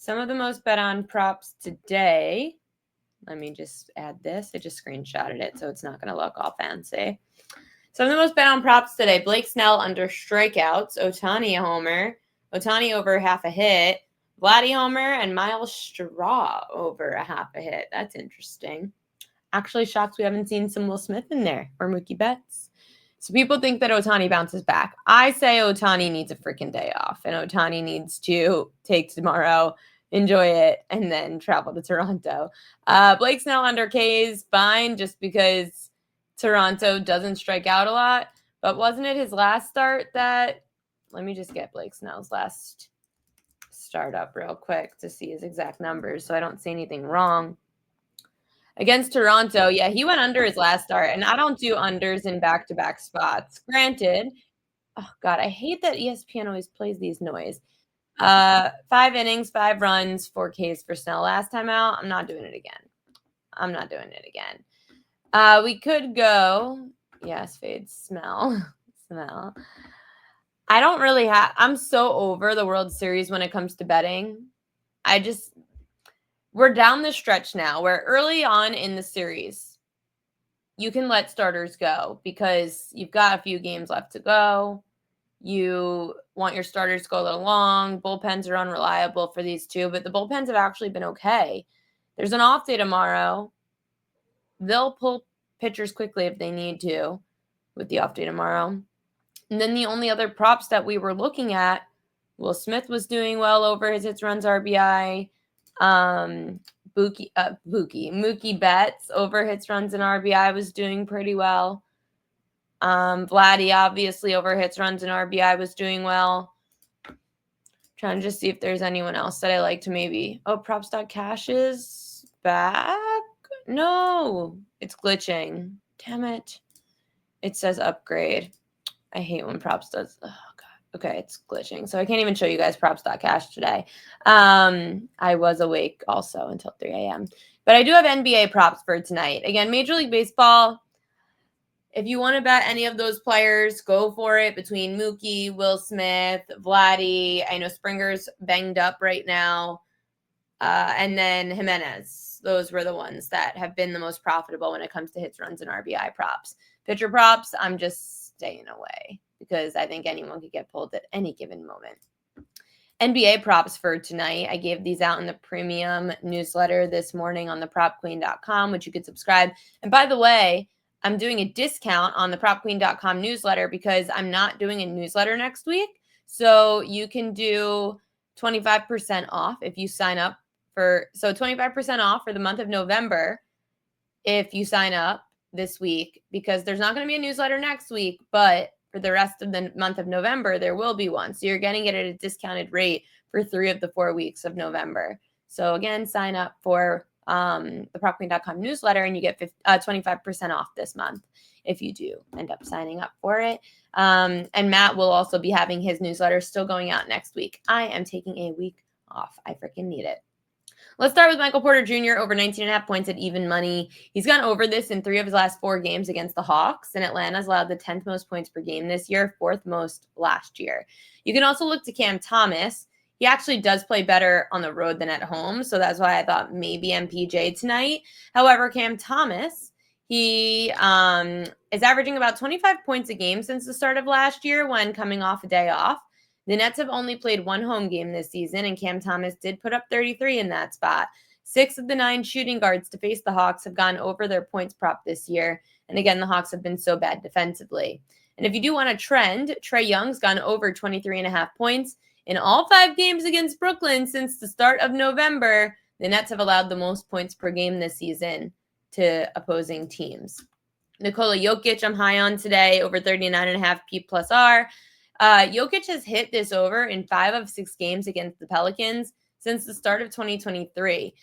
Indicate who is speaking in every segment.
Speaker 1: Some of the most bet on props today. Let me just add this. I just screenshotted it, so it's not going to look all fancy. Some of the most bet on props today. Blake Snell under strikeouts. Ohtani homer. Ohtani over half a hit. Vladdy homer and Miles Straw over a half a hit. That's interesting. Actually shocked we haven't seen some Will Smith in there or Mookie Betts. So people think that Ohtani bounces back. I say Ohtani needs a freaking day off, and Ohtani needs to take tomorrow, enjoy it, and then travel to Toronto. Blake Snell under K is fine just because Toronto doesn't strike out a lot. But wasn't it his last start that – let me just get Blake Snell's last start up real quick to see his exact numbers so I don't say anything wrong. Against Toronto, yeah, he went under his last start, and I don't do unders in back-to-back spots. Granted, oh, God, I hate that ESPN always plays these noise. 5 innings, 5 runs, 4 Ks for Snell last time out. I'm not doing it again. We could go, yes, fade, smell. I don't really I'm so over the World Series when it comes to betting. We're down the stretch now where early on in the series, you can let starters go because you've got a few games left to go. You want your starters to go a little long. Bullpens are unreliable for these two, but the bullpens have actually been okay. There's an off day tomorrow. They'll pull pitchers quickly if they need to with the off day tomorrow. And then the only other props that we were looking at, Will Smith was doing well over his hits, runs, RBI. Mookie Betts over hits, runs, and RBI was doing pretty well. Vladdy obviously over hits, runs, and RBI was doing well. Trying to just see if there's anyone else that I like to maybe. Oh, props.cash is back? No, it's glitching. Damn it. It says upgrade. I hate when props does. Oh, God. Okay, it's glitching. So I can't even show you guys props.cash today. I was awake also until 3 a.m. But I do have NBA props for tonight. Again, Major League Baseball. If you want to bet any of those players, go for it between Mookie, Will Smith, Vladdy. I know Springer's banged up right now. And then Jimenez. Those were the ones that have been the most profitable when it comes to hits, runs, and RBI props. Pitcher props, I'm just staying away because I think anyone could get pulled at any given moment. NBA props for tonight. I gave these out in the premium newsletter this morning on thepropqueen.com, which you could subscribe. And by the way, I'm doing a discount on the propqueen.com newsletter because I'm not doing a newsletter next week. So you can do 25% off if you sign up so 25% off for the month of November if you sign up this week, because there's not going to be a newsletter next week, but for the rest of the month of November, there will be one. So you're getting it at a discounted rate for 3 of the 4 weeks of November. So again, sign up for the propqueen.com newsletter and you get 25% off this month if you do end up signing up for it. And Matt will also be having his newsletter still going out next week. I am taking a week off. I freaking need it. Let's start with Michael Porter Jr. over 19.5 points at even money. He's gone over this in 3 of his last 4 games against the Hawks, and Atlanta's allowed the 10th most points per game this year, 4th most last year. You can also look to Cam Thomas. He actually does play better on the road than at home, so that's why I thought maybe MPJ tonight. However, Cam Thomas, he is averaging about 25 points a game since the start of last year when coming off a day off. The Nets have only played 1 home game this season, and Cam Thomas did put up 33 in that spot. 6 of the 9 shooting guards to face the Hawks have gone over their points prop this year. And again, the Hawks have been so bad defensively. And if you do want a trend, Trae Young's gone over 23.5 points in all 5 games against Brooklyn since the start of November. The Nets have allowed the most points per game this season to opposing teams. Nikola Jokic, I'm high on today, over 39.5 P+R. Jokic has hit this over in 5 of 6 games against the Pelicans since the start of 2023.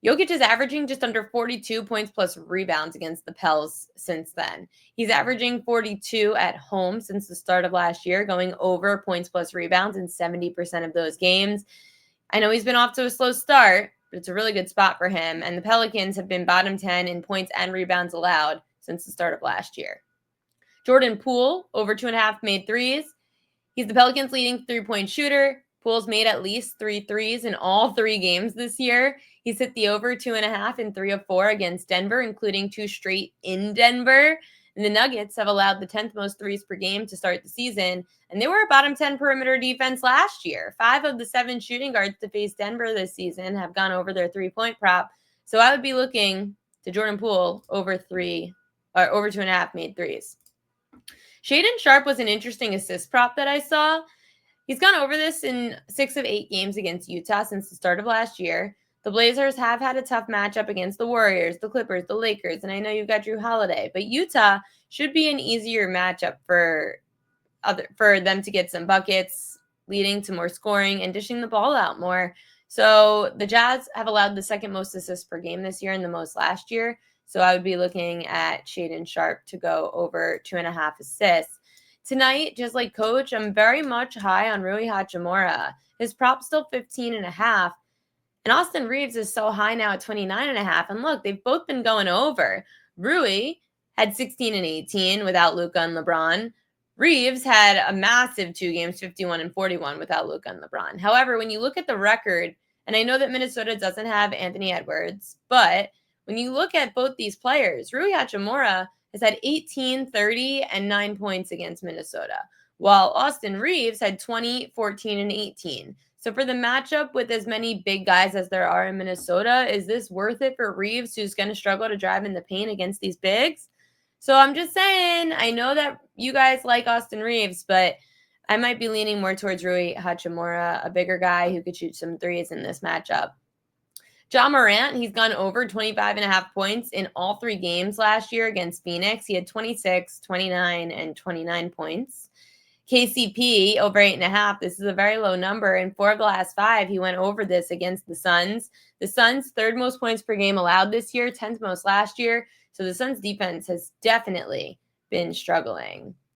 Speaker 1: Jokic is averaging just under 42 points plus rebounds against the Pels since then. He's averaging 42 at home since the start of last year, going over points plus rebounds in 70% of those games. I know he's been off to a slow start, but it's a really good spot for him. And the Pelicans have been bottom 10 in points and rebounds allowed since the start of last year. Jordan Poole, over 2.5 made threes. He's the Pelicans' leading 3-point shooter, Poole's made at least 3 threes in all 3 games this year. He's hit the over 2.5 in 3 of 4 against Denver, including 2 straight in Denver. And the Nuggets have allowed the 10th most threes per game to start the season, and they were a bottom 10 perimeter defense last year. 5 of the 7 shooting guards to face Denver this season have gone over their 3-point prop. So I would be looking to Jordan Poole over 2.5 made threes. Shaedon Sharpe was an interesting assist prop that I saw. He's gone over this in 6 of 8 games against Utah since the start of last year. The Blazers have had a tough matchup against the Warriors, the Clippers, the Lakers, and I know you've got Drew Holiday, but Utah should be an easier matchup for them to get some buckets, leading to more scoring and dishing the ball out more. So the Jazz have allowed the 2nd most assists per game this year and the most last year. So I would be looking at Shaedon Sharpe to go over 2.5 assists. Tonight, just like Coach, I'm very much high on Rui Hachimura. His prop's still 15.5. And Austin Reeves is so high now at 29.5. And look, they've both been going over. Rui had 16 and 18 without Luka and LeBron. Reeves had a massive 2 games, 51 and 41 without Luka and LeBron. However, when you look at the record, and I know that Minnesota doesn't have Anthony Edwards, but when you look at both these players, Rui Hachimura has had 18, 30, and 9 points against Minnesota, while Austin Reeves had 20, 14, and 18. So for the matchup with as many big guys as there are in Minnesota, is this worth it for Reeves, who's going to struggle to drive in the paint against these bigs? So I'm just saying, I know that you guys like Austin Reeves, but I might be leaning more towards Rui Hachimura, a bigger guy who could shoot some threes in this matchup. Ja Morant, he's gone over 25.5 points in all 3 games last year against Phoenix. He had 26, 29, and 29 points. KCP over 8.5. This is a very low number. In 4 of the last 5, he went over this against the Suns. The Suns' 3rd most points per game allowed this year, 10th most last year. So the Suns' defense has definitely been struggling.